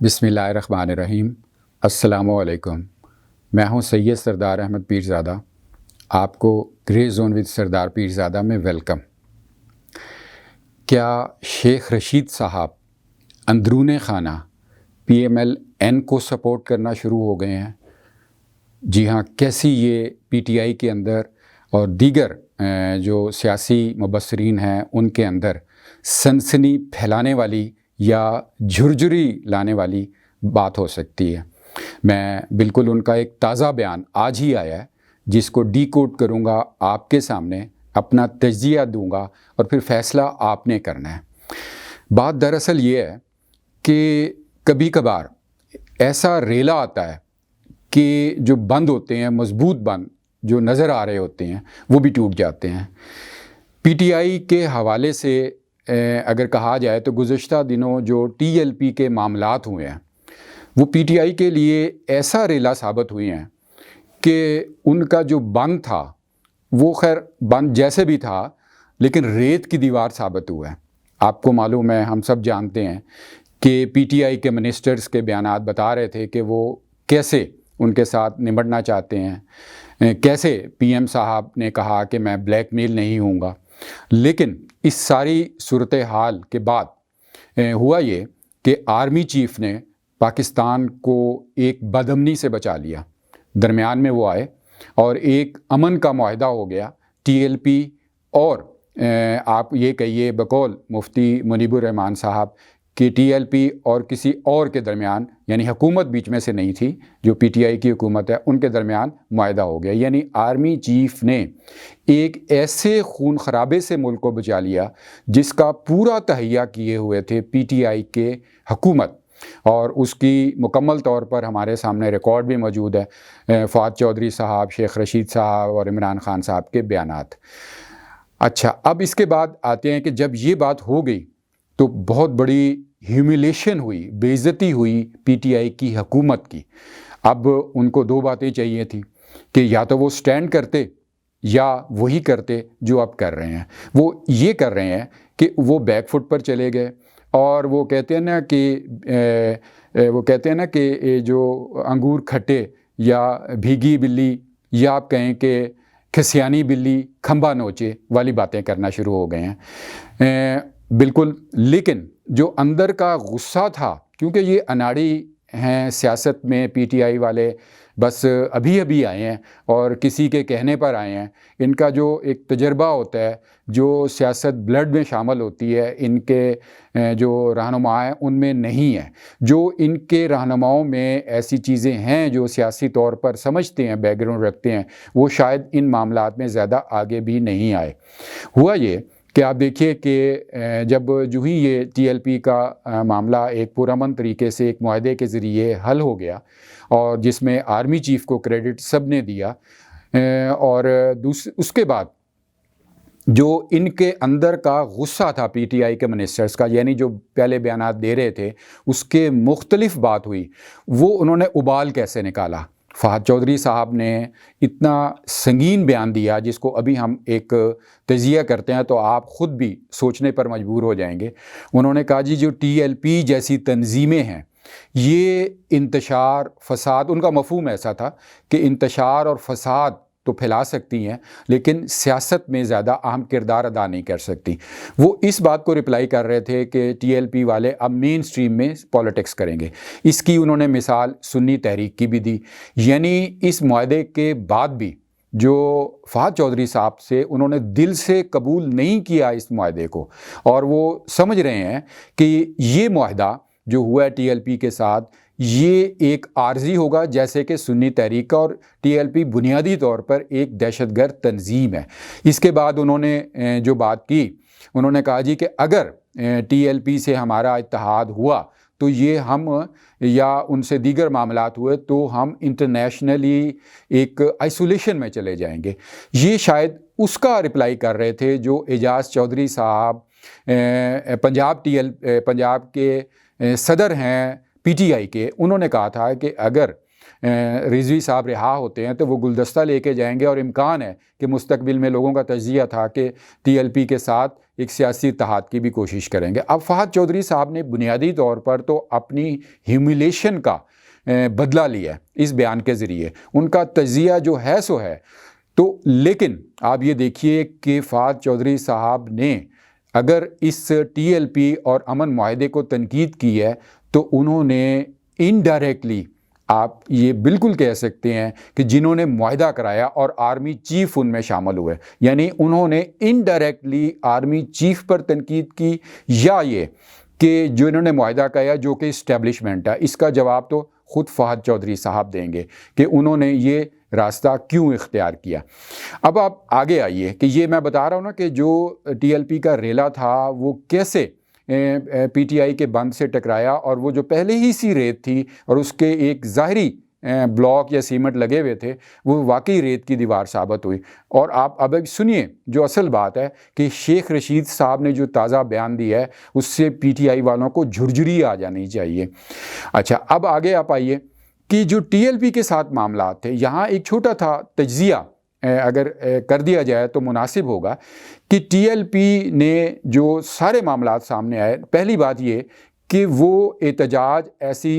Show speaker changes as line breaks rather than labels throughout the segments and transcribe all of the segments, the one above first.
بسم اللہ الرحمن الرحیم۔ السلام علیکم۔ میں ہوں سید سردار احمد پیرزادہ۔ آپ کو گرے زون ود سردار پیرزادہ میں ویلکم۔ کیا شیخ رشید صاحب اندرون خانہ پی ایم ایل این کو سپورٹ کرنا شروع ہو گئے ہیں؟ جی ہاں، کیسی یہ پی ٹی آئی کے اندر اور دیگر جو سیاسی مبصرین ہیں ان کے اندر سنسنی پھیلانے والی یا جھرجھری لانے والی بات ہو سکتی ہے۔ میں بالکل ان کا ایک تازہ بیان آج ہی آیا ہے جس کو ڈی کوڈ کروں گا، آپ کے سامنے اپنا تجزیہ دوں گا اور پھر فیصلہ آپ نے کرنا ہے۔ بات دراصل یہ ہے کہ کبھی کبھار ایسا ریلا آتا ہے کہ جو بند ہوتے ہیں، مضبوط بند جو نظر آ رہے ہوتے ہیں، وہ بھی ٹوٹ جاتے ہیں۔ پی ٹی آئی کے حوالے سے اگر کہا جائے تو گزشتہ دنوں جو ٹی ایل پی کے معاملات ہوئے ہیں وہ پی ٹی آئی کے لیے ایسا ریلا ثابت ہوئے ہیں کہ ان کا جو بند تھا وہ خیر بند جیسے بھی تھا لیکن ریت کی دیوار ثابت ہوا ہے۔ آپ کو معلوم ہے، ہم سب جانتے ہیں کہ پی ٹی آئی کے منسٹرز کے بیانات بتا رہے تھے کہ وہ کیسے ان کے ساتھ نمٹنا چاہتے ہیں، کیسے پی ایم صاحب نے کہا کہ میں بلیک میل نہیں ہوں گا۔ لیکن اس ساری صورتحال کے بعد ہوا یہ کہ آرمی چیف نے پاکستان کو ایک بدامنی سے بچا لیا، درمیان میں وہ آئے اور ایک امن کا معاہدہ ہو گیا ٹی ایل پی اور آپ یہ کہیے بقول مفتی منیب الرحمان صاحب کہ ٹی ایل پی اور کسی اور کے درمیان، یعنی حکومت بیچ میں سے نہیں تھی، جو پی ٹی آئی کی حکومت ہے ان کے درمیان معاہدہ ہو گیا۔ یعنی آرمی چیف نے ایک ایسے خون خرابے سے ملک کو بچا لیا جس کا پورا تہیہ کیے ہوئے تھے پی ٹی آئی کے حکومت، اور اس کی مکمل طور پر ہمارے سامنے ریکارڈ بھی موجود ہے، فواد چودھری صاحب، شیخ رشید صاحب اور عمران خان صاحب کے بیانات۔ اچھا، اب اس کے بعد آتے ہیں کہ جب یہ بات ہو گئی تو بہت بڑی ہیومیلیشن ہوئی، بے عزتی ہوئی پی ٹی آئی کی حکومت کی۔ اب ان کو دو باتیں چاہیے تھیں کہ یا تو وہ سٹینڈ کرتے یا وہی کرتے جو اب کر رہے ہیں۔ وہ یہ کر رہے ہیں کہ وہ بیک فٹ پر چلے گئے اور وہ کہتے ہیں نا کہ جو انگور کھٹے یا بھیگی بلی یا آپ کہیں کہ کھسیانی بلی کھمبا نوچے والی باتیں کرنا شروع ہو گئے ہیں بالکل۔ لیکن جو اندر کا غصہ تھا، کیونکہ یہ اناڑی ہیں سیاست میں، پی ٹی آئی والے بس ابھی آئے ہیں اور کسی کے کہنے پر آئے ہیں، ان کا جو ایک تجربہ ہوتا ہے، جو سیاست بلڈ میں شامل ہوتی ہے، ان کے جو رہنما ہیں ان میں نہیں ہے۔ جو ان کے رہنماؤں میں ایسی چیزیں ہیں جو سیاسی طور پر سمجھتے ہیں، بیک گراؤنڈ رکھتے ہیں، وہ شاید ان معاملات میں زیادہ آگے بھی نہیں آئے۔ ہوا یہ کہ آپ دیکھیے کہ جب جو ہی یہ ٹی ایل پی کا معاملہ ایک پرامن طریقے سے ایک معاہدے کے ذریعے حل ہو گیا اور جس میں آرمی چیف کو کریڈٹ سب نے دیا، اور اس کے بعد جو ان کے اندر کا غصہ تھا پی ٹی آئی کے منسٹرز کا، یعنی جو پہلے بیانات دے رہے تھے اس کے مختلف بات ہوئی، وہ انہوں نے ابال کیسے نکالا۔ فہد چودھری صاحب نے اتنا سنگین بیان دیا جس کو ابھی ہم ایک تجزیہ کرتے ہیں تو آپ خود بھی سوچنے پر مجبور ہو جائیں گے۔ انہوں نے کہا جی جو ٹی ایل پی جیسی تنظیمیں ہیں یہ انتشار فساد، ان کا مفہوم ایسا تھا کہ انتشار اور فساد تو پھیلا سکتی ہیں لیکن سیاست میں زیادہ اہم کردار ادا نہیں کر سکتی۔ وہ اس بات کو رپلائی کر رہے تھے کہ ٹی ایل پی والے اب مین سٹریم میں پولیٹکس کریں گے۔ اس کی انہوں نے مثال سنی تحریک کی بھی دی، یعنی اس معاہدے کے بعد بھی جو فہد چودھری صاحب سے انہوں نے دل سے قبول نہیں کیا اس معاہدے کو، اور وہ سمجھ رہے ہیں کہ یہ معاہدہ جو ہوا ہے ٹی ایل پی کے ساتھ یہ ایک عارضی ہوگا، جیسے کہ سنی تحریک کا، اور ٹی ایل پی بنیادی طور پر ایک دہشت گرد تنظیم ہے۔ اس کے بعد انہوں نے جو بات کی، انہوں نے کہا جی کہ اگر ٹی ایل پی سے ہمارا اتحاد ہوا تو یہ ہم یا ان سے دیگر معاملات ہوئے تو ہم انٹرنیشنلی ایک آئسولیشن میں چلے جائیں گے۔ یہ شاید اس کا رپلائی کر رہے تھے جو اعجاز چودھری صاحب پنجاب کے صدر ہیں پی ٹی آئی کے، انہوں نے کہا تھا کہ اگر رضوی صاحب رہا ہوتے ہیں تو وہ گلدستہ لے کے جائیں گے، اور امکان ہے کہ مستقبل میں لوگوں کا تجزیہ تھا کہ ٹی ایل پی کے ساتھ ایک سیاسی اتحاد کی بھی کوشش کریں گے۔ اب فہد چودھری صاحب نے بنیادی طور پر تو اپنی ہیوملیشن کا بدلہ لیا ہے اس بیان کے ذریعے، ان کا تجزیہ جو ہے سو ہے۔ تو لیکن آپ یہ دیکھیے کہ فہد چودھری صاحب نے اگر اس ٹی ایل پی اور امن معاہدے کو تنقید کی ہے تو انہوں نے انڈائریکٹلی، آپ یہ بالکل کہہ سکتے ہیں کہ جنہوں نے معاہدہ کرایا اور آرمی چیف ان میں شامل ہوئے، یعنی انہوں نے انڈائریکٹلی آرمی چیف پر تنقید کی، یا یہ کہ جو انہوں نے معاہدہ کرایا جو کہ اسٹیبلشمنٹ ہے، اس کا جواب تو خود فہد چودھری صاحب دیں گے کہ انہوں نے یہ راستہ کیوں اختیار کیا۔ اب آپ آگے آئیے کہ یہ میں بتا رہا ہوں نا کہ جو ٹی ایل پی کا ریلا تھا وہ کیسے پی ٹی آئی کے بند سے ٹکرایا، اور وہ جو پہلے ہی سی ریت تھی اور اس کے ایک ظاہری بلاک یا سیمنٹ لگے ہوئے تھے وہ واقعی ریت کی دیوار ثابت ہوئی۔ اور آپ اب سنیے جو اصل بات ہے کہ شیخ رشید صاحب نے جو تازہ بیان دیا ہے اس سے پی ٹی آئی والوں کو جھرجھری آ جانی چاہیے۔ اچھا، اب آگے آپ آئیے کہ جو ٹی ایل پی کے ساتھ معاملات تھے، یہاں ایک چھوٹا تھا تجزیہ اگر کر دیا جائے تو مناسب ہوگا کہ ٹی ایل پی نے جو سارے معاملات سامنے آئے، پہلی بات یہ کہ وہ احتجاج ایسی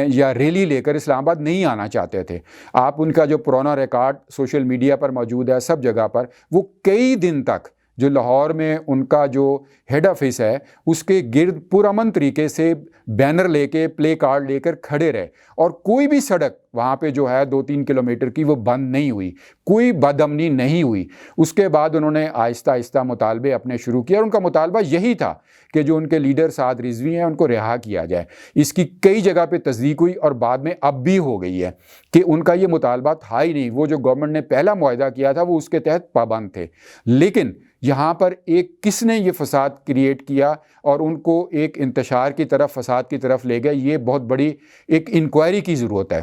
یا ریلی لے کر اسلام آباد نہیں آنا چاہتے تھے۔ آپ ان کا جو پرانا ریکارڈ سوشل میڈیا پر موجود ہے سب جگہ پر، وہ کئی دن تک جو لاہور میں ان کا جو ہیڈ آفس ہے اس کے گرد پرامن طریقے سے بینر لے کے پلے کارڈ لے کر کھڑے رہے، اور کوئی بھی سڑک وہاں پہ جو ہے 2-3 کلومیٹر کی وہ بند نہیں ہوئی، کوئی بد امنی نہیں ہوئی۔ اس کے بعد انہوں نے آہستہ آہستہ مطالبے اپنے شروع کیا، اور ان کا مطالبہ یہی تھا کہ جو ان کے لیڈر سعد رضوی ہیں ان کو رہا کیا جائے۔ اس کی کئی جگہ پہ تصدیق ہوئی اور بعد میں اب بھی ہو گئی ہے کہ ان کا یہ مطالبہ تھا ہی نہیں، وہ جو گورنمنٹ نے پہلا معاہدہ کیا تھا وہ اس کے تحت پابند تھے۔ لیکن یہاں پر ایک کس نے یہ فساد کریٹ کیا اور ان کو ایک انتشار کی طرف، فساد کی طرف لے گیا، یہ بہت بڑی ایک انکوائری کی ضرورت ہے۔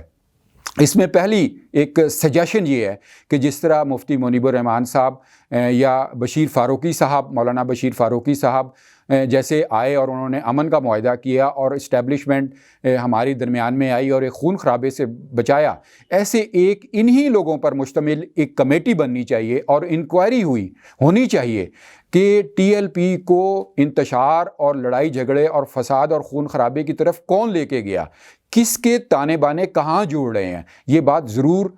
اس میں پہلی ایک سجیشن یہ ہے کہ جس طرح مفتی منیب الرحمان صاحب یا بشیر فاروقی صاحب، مولانا بشیر فاروقی صاحب جیسے آئے اور انہوں نے امن کا معاہدہ کیا اور اسٹیبلشمنٹ ہماری درمیان میں آئی اور ایک خون خرابے سے بچایا، ایسے ایک انہی لوگوں پر مشتمل ایک کمیٹی بننی چاہیے اور انکوائری ہونی چاہیے کہ ٹی ایل پی کو انتشار اور لڑائی جھگڑے اور فساد اور خون خرابے کی طرف کون لے کے گیا، کس کے تانے بانے کہاں جوڑ رہے ہیں۔ یہ بات ضرور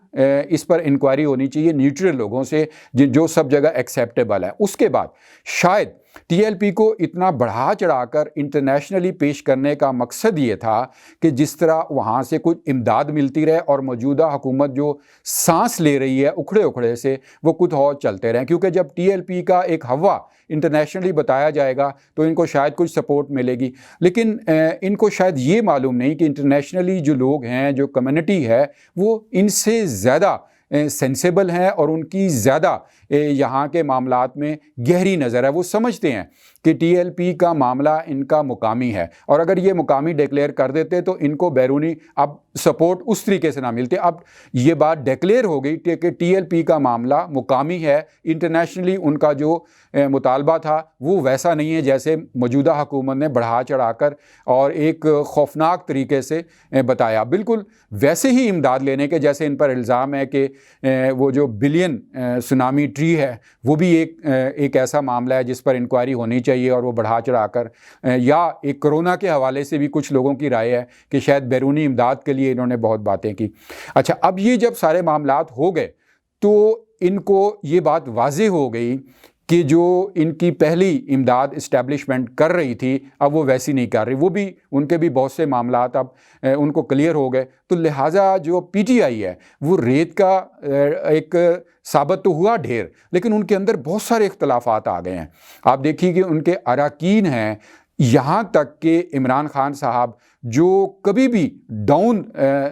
اس پر انکوائری ہونی چاہیے نیوٹرل لوگوں سے جو سب جگہ ایکسیپٹیبل ہے۔ اس کے بعد شاید ٹی ایل پی کو اتنا بڑھا چڑھا کر انٹرنیشنلی پیش کرنے کا مقصد یہ تھا کہ جس طرح وہاں سے کچھ امداد ملتی رہے اور موجودہ حکومت جو سانس لے رہی ہے اکھڑے اکھڑے سے وہ کچھ اور چلتے رہیں، کیونکہ جب ٹی ایل پی کا ایک ہوا انٹرنیشنلی بتایا جائے گا تو ان کو شاید کچھ سپورٹ ملے گی، لیکن ان کو شاید یہ معلوم نہیں کہ انٹرنیشنلی جو لوگ ہیں، جو کمیونٹی ہے، وہ ان سے زیادہ سینسیبل ہیں اور ان کی زیادہ یہاں کے معاملات میں گہری نظر ہے۔ وہ سمجھتے ہیں کہ ٹی ایل پی کا معاملہ ان کا مقامی ہے، اور اگر یہ مقامی ڈیکلیئر کر دیتے تو ان کو بیرونی اب سپورٹ اس طریقے سے نہ ملتے۔ اب یہ بات ڈیکلیئر ہو گئی کہ ٹی ایل پی کا معاملہ مقامی ہے، انٹرنیشنلی ان کا جو مطالبہ تھا وہ ویسا نہیں ہے جیسے موجودہ حکومت نے بڑھا چڑھا کر اور ایک خوفناک طریقے سے بتایا، بالکل ویسے ہی امداد لینے کے جیسے ان پر الزام ہے کہ وہ جو بلین سونامی ٹری ہے وہ بھی ایک ایسا معاملہ ہے جس پر انکوائری ہونی چاہیے، اور وہ بڑھا چڑھا کر یا ایک کرونا کے حوالے سے بھی کچھ لوگوں کی رائے ہے کہ شاید بیرونی امداد کے لیے انہوں نے بہت باتیں کی۔ اچھا، اب یہ جب سارے معاملات ہو گئے تو ان کو یہ بات واضح ہو گئی کہ جو ان کی پہلی امداد اسٹیبلشمنٹ کر رہی تھی اب وہ ویسی نہیں کر رہی، وہ بھی ان کے بھی بہت سے معاملات اب ان کو کلیئر ہو گئے، تو لہٰذا جو پی ٹی آئی ہے وہ ریت کا ایک ثابت تو ہوا ڈھیر، لیکن ان کے اندر بہت سارے اختلافات آ گئے ہیں۔ آپ دیکھیے کہ ان کے اراکین ہیں، یہاں تک کہ عمران خان صاحب جو کبھی بھی ڈاؤن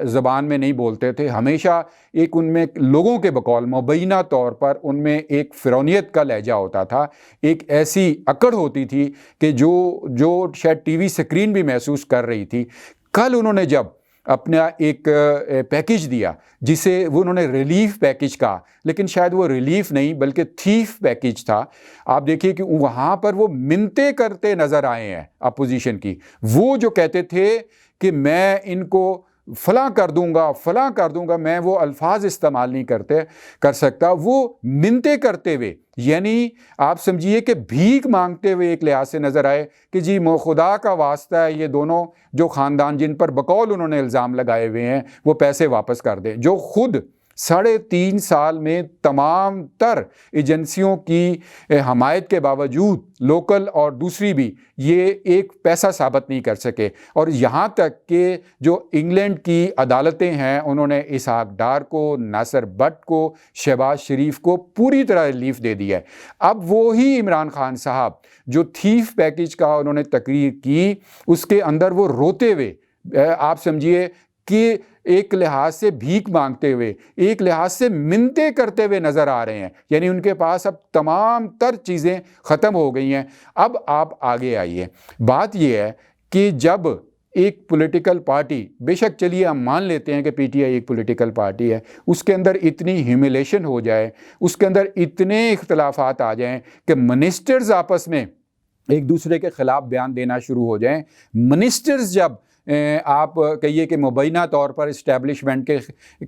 زبان میں نہیں بولتے تھے، ہمیشہ ایک ان میں لوگوں کے بقول مبینہ طور پر ان میں ایک فرعونیت کا لہجہ ہوتا تھا، ایک ایسی اکڑ ہوتی تھی کہ جو شاید ٹی وی سکرین بھی محسوس کر رہی تھی۔ کل انہوں نے جب اپنا ایک پیکیج دیا جسے وہ انہوں نے ریلیف پیکیج کہا، لیکن شاید وہ ریلیف نہیں بلکہ تھیف پیکیج تھا۔ آپ دیکھیے کہ وہاں پر وہ منتیں کرتے نظر آئے ہیں اپوزیشن کی، وہ جو کہتے تھے کہ میں ان کو فلاں کر دوں گا فلاں کر دوں گا، میں وہ الفاظ استعمال نہیں کر سکتا، وہ منتیں کرتے ہوئے، یعنی آپ سمجھیے کہ بھیک مانگتے ہوئے ایک لحاظ سے نظر آئے کہ جی خدا کا واسطہ ہے یہ دونوں جو خاندان جن پر بقول انہوں نے الزام لگائے ہوئے ہیں وہ پیسے واپس کر دیں، جو خود 3.5 سال میں تمام تر ایجنسیوں کی حمایت کے باوجود، لوکل اور دوسری بھی، یہ ایک پیسہ ثابت نہیں کر سکے، اور یہاں تک کہ جو انگلینڈ کی عدالتیں ہیں انہوں نے اسحاق ڈار کو، ناصر بٹ کو، شہباز شریف کو پوری طرح ریلیف دے دی ہے۔ اب وہی عمران خان صاحب جو تھیف پیکج کا انہوں نے تقریر کی، اس کے اندر وہ روتے ہوئے، آپ سمجھیے کہ ایک لحاظ سے بھیک مانگتے ہوئے، ایک لحاظ سے منتیں کرتے ہوئے نظر آ رہے ہیں، یعنی ان کے پاس اب تمام تر چیزیں ختم ہو گئی ہیں۔ اب آپ آگے آئیے، بات یہ ہے کہ جب ایک پولیٹیکل پارٹی، بے شک چلیے ہم مان لیتے ہیں کہ پی ٹی آئی ایک پولیٹیکل پارٹی ہے، اس کے اندر اتنی ہیوملیشن ہو جائے، اس کے اندر اتنے اختلافات آ جائیں کہ منسٹرز آپس میں ایک دوسرے کے خلاف بیان دینا شروع ہو جائیں، منسٹرز جب آپ کہیے کہ مبینہ طور پر اسٹیبلشمنٹ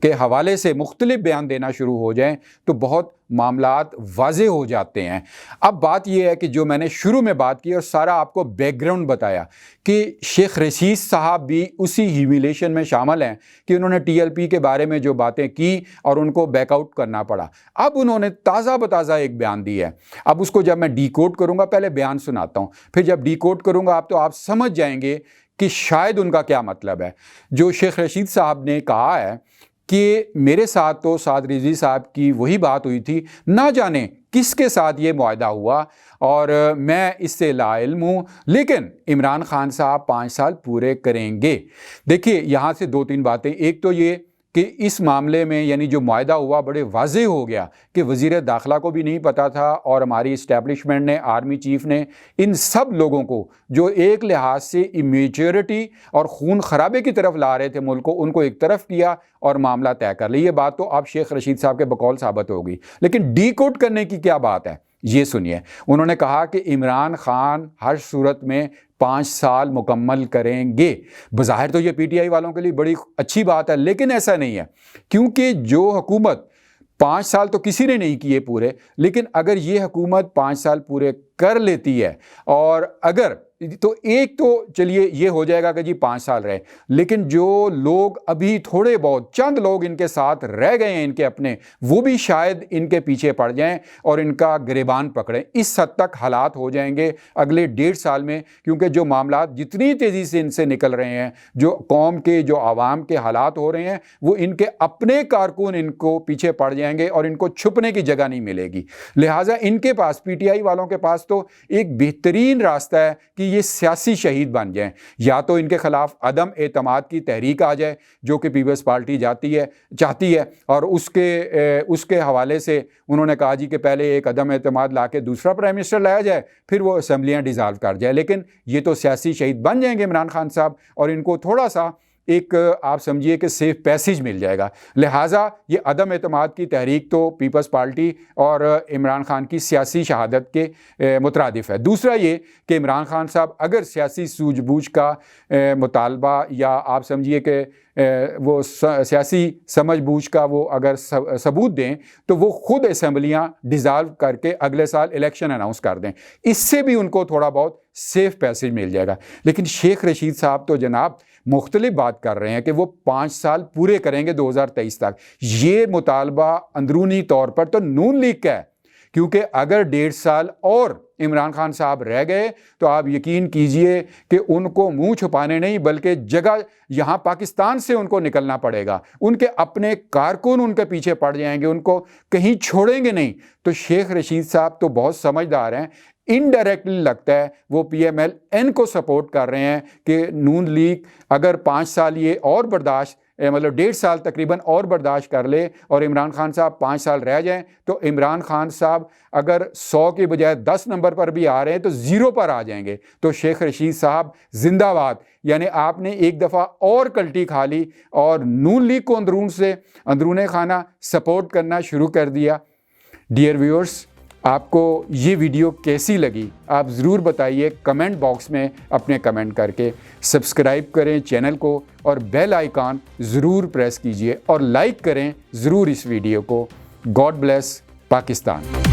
کے حوالے سے مختلف بیان دینا شروع ہو جائیں تو بہت معاملات واضح ہو جاتے ہیں۔ اب بات یہ ہے کہ جو میں نے شروع میں بات کی اور سارا آپ کو بیک گراؤنڈ بتایا کہ شیخ رشید صاحب بھی اسی ہیوملیشن میں شامل ہیں کہ انہوں نے ٹی ایل پی کے بارے میں جو باتیں کی اور ان کو بیک آؤٹ کرنا پڑا۔ اب انہوں نے تازہ بتازہ ایک بیان دی ہے، اب اس کو جب میں ڈی کوڈ کروں گا، پہلے بیان سناتا ہوں، پھر جب ڈی کوڈ کروں گا آپ سمجھ جائیں گے کہ شاید ان کا کیا مطلب ہے۔ جو شیخ رشید صاحب نے کہا ہے کہ میرے ساتھ تو سعد رضوی صاحب کی وہی بات ہوئی تھی، نہ جانے کس کے ساتھ یہ معاہدہ ہوا اور میں اس سے لا علم ہوں، لیکن عمران خان صاحب 5 سال پورے کریں گے۔ دیکھیے یہاں سے 2-3 باتیں، ایک تو یہ کہ اس معاملے میں یعنی جو معاہدہ ہوا بڑے واضح ہو گیا کہ وزیر داخلہ کو بھی نہیں پتا تھا اور ہماری اسٹیبلشمنٹ نے، آرمی چیف نے، ان سب لوگوں کو جو ایک لحاظ سے امیچورٹی اور خون خرابے کی طرف لا رہے تھے ملک کو، ان کو ایک طرف کیا اور معاملہ طے کر لیا۔ یہ بات تو اب شیخ رشید صاحب کے بقول ثابت ہوگی، لیکن ڈی کوڈ کرنے کی کیا بات ہے یہ سنیے۔ انہوں نے کہا کہ عمران خان ہر صورت میں 5 سال مکمل کریں گے۔ بظاہر تو یہ پی ٹی آئی والوں کے لیے بڑی اچھی بات ہے، لیکن ایسا نہیں ہے، کیونکہ جو حکومت 5 سال تو کسی نے نہیں کیے پورے، لیکن اگر یہ حکومت 5 سال پورے کر لیتی ہے، اور اگر تو ایک تو چلیے یہ ہو جائے گا کہ جی 5 سال رہے، لیکن جو لوگ ابھی تھوڑے بہت چند لوگ ان کے ساتھ رہ گئے ہیں ان کے اپنے، وہ بھی شاید ان کے پیچھے پڑ جائیں اور ان کا گریبان پکڑیں۔ اس حد تک حالات ہو جائیں گے اگلے 1.5 سال میں، کیونکہ جو معاملات جتنی تیزی سے ان سے نکل رہے ہیں، جو قوم کے، جو عوام کے حالات ہو رہے ہیں، وہ ان کے اپنے کارکن ان کو پیچھے پڑ جائیں گے اور ان کو چھپنے کی جگہ نہیں ملے گی۔ لہٰذا ان کے پاس، پی ٹی آئی والوں کے پاس تو ایک بہترین راستہ ہے کہ یہ سیاسی شہید بن جائیں، یا تو ان کے خلاف عدم اعتماد کی تحریک آ جائے جو کہ پیپلز پارٹی چاہتی ہے، اور اس کے حوالے سے انہوں نے کہا جی کہ پہلے ایک عدم اعتماد لا کے دوسرا پرائم منسٹر لایا جائے، پھر وہ اسمبلیاں ڈیزالو کر جائے، لیکن یہ تو سیاسی شہید بن جائیں گے عمران خان صاحب، اور ان کو تھوڑا سا ایک آپ سمجھیے کہ سیف پیسیج مل جائے گا۔ لہٰذا یہ عدم اعتماد کی تحریک تو پیپلز پارٹی اور عمران خان کی سیاسی شہادت کے مترادف ہے۔ دوسرا یہ کہ عمران خان صاحب اگر سیاسی سوجھ بوجھ کا مطالبہ، یا آپ سمجھیے کہ وہ سیاسی سمجھ بوجھ کا وہ اگر ثبوت دیں تو وہ خود اسمبلیاں ڈیزالو کر کے اگلے سال الیکشن اناؤنس کر دیں، اس سے بھی ان کو تھوڑا بہت سیف پیسیج مل جائے گا۔ لیکن شیخ رشید صاحب تو جناب مختلف بات کر رہے ہیں کہ وہ 5 سال پورے کریں گے 2023 تک۔ یہ مطالبہ اندرونی طور پر تو نون لیگ کا ہے، کیونکہ اگر 1.5 سال اور عمران خان صاحب رہ گئے تو آپ یقین کیجئے کہ ان کو منہ چھپانے نہیں بلکہ جگہ یہاں پاکستان سے ان کو نکلنا پڑے گا، ان کے اپنے کارکن ان کے پیچھے پڑ جائیں گے، ان کو کہیں چھوڑیں گے نہیں۔ تو شیخ رشید صاحب تو بہت سمجھدار ہیں، انڈائریکٹلی لگتا ہے وہ پی ایم ایل این کو سپورٹ کر رہے ہیں کہ نون لیگ اگر 5 سال یہ اور برداشت، مطلب 1.5 سال تقریباً اور برداشت کر لے اور عمران خان صاحب 5 سال رہ جائیں، تو عمران خان صاحب اگر 100 کی بجائے 10 نمبر پر بھی آ رہے ہیں تو 0 پر آ جائیں گے۔ تو شیخ رشید صاحب زندہ باد، یعنی آپ نے ایک دفعہ اور کلٹی کھا لی اور نون لیگ کو اندرون خانہ سپورٹ کرنا شروع کر دیا۔ ڈیئر ویورز، آپ کو یہ ویڈیو کیسی لگی آپ ضرور بتائیے کمنٹ باکس میں اپنے کمنٹ کر کے. سبسکرائب کریں چینل کو اور بیل آئیکن ضرور پریس کیجئے اور لائک کریں ضرور اس ویڈیو کو. God bless Pakistan.